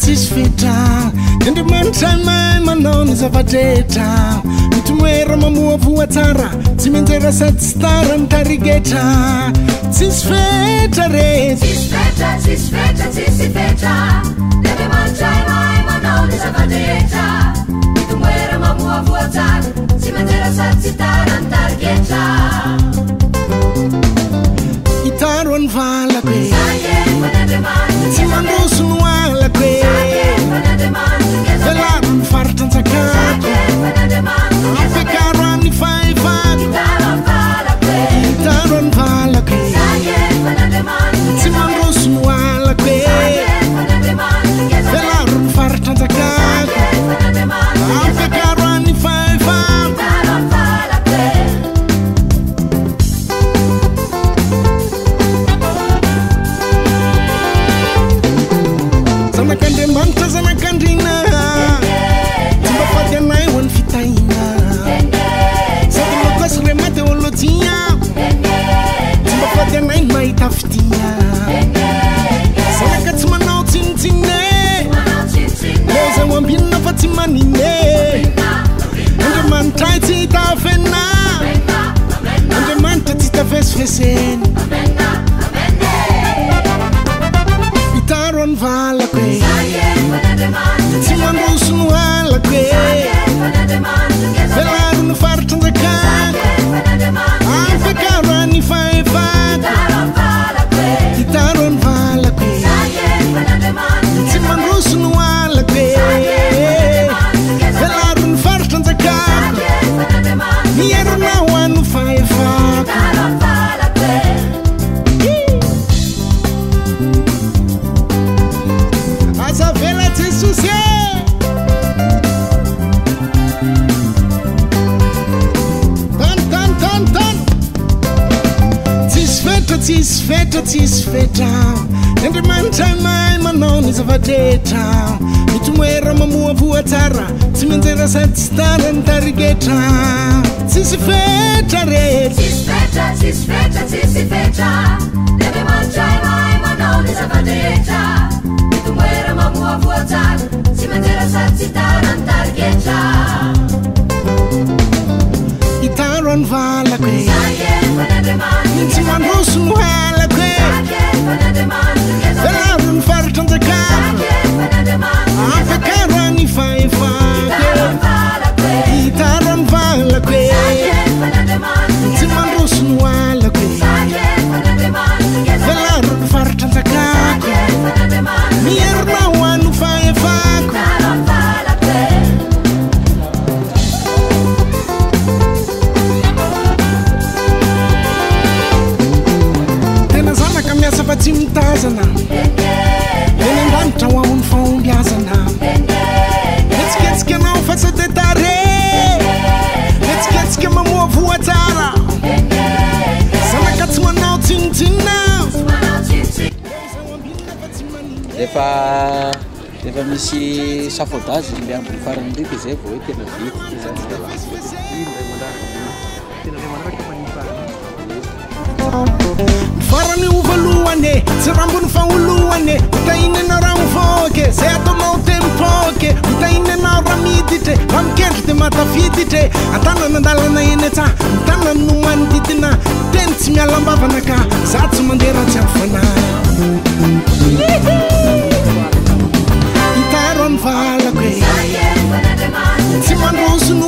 tsisfetra Andriamanitra mahay manao ny zava-drehetra mitomoera mamoa voa tsara tsy menjera sady tsy tara ny tarigetra tsisy fetra re tsisy fetra Andriamanitra mahay manao ny zava-drehetra mitomoera mamoa voa tsara tsy menjera sady tsy tara ny tarigetra itaro ny valako e tsy mandroso no alako e velaro ny faritra antsakako ampiakaro amin'ny faevako itaro ny valako e tsy mandroso no alako e velaro ny faritra antsakako ampiakaro amin'ny faevako zanak'Andriamanitra zanak'Andriana tsy mba fady anay ho an'ny fitahina sady lokasy re mateolojia tsy mba fady anay ny mahita fitia zanaka tsy manao tsinitsine leo zay ho ambinina fa tsy manine Andriamanitray tsy hitafena Andriamanitra tsy hitafesifeseny itaro ny valako e tsy mandroso no alako e velaro ny faritra anjakako ampiakaro any faevako itaro ny valako e tsy mandroso no alako e velaro ny faritra anjakako mierina ho any faevako Azavela Jesus Tan tsisy fetra Andriamanitra mahay manao ny zava-drehetra mitomoera mamoa voa tsara tsy menjera sady tsy tara ny tarigetra tsisy fetra re tsisy fetra Andriamanitra mahay manao ny zava-drehetra mitomoera mamoa voa tsara tsy menjera sady tsy tara ny tarigetra itaro ny valako e tsy mandroso no halako e velaro ny faritra anjakako ampiakaro any faevako itaro ny valako e tsy mandroso no halako e velaro ny faritra anjakako mierina ho any faevako miasa fa tsy mitazana eny an-danitra ho ahony fahombiazana etsiketsika anao fa tsy detare etsiketsika mamoa voa tsara zanaka tsy manao tsinitsinina efa misy safodazy miambony farany ndreky zay vao hoe tena vity farany ovalohane tsy rambony faholohane utahinana raha mivoke zay ataonao tempoke utahinanao raha miditry raha mikendry de matafiditre antanana andalana eny tsa mitanana no manodidina teny tsy mialambavana ka za tsy mandeha tsy afana itaro ny valako e tsy mandroso no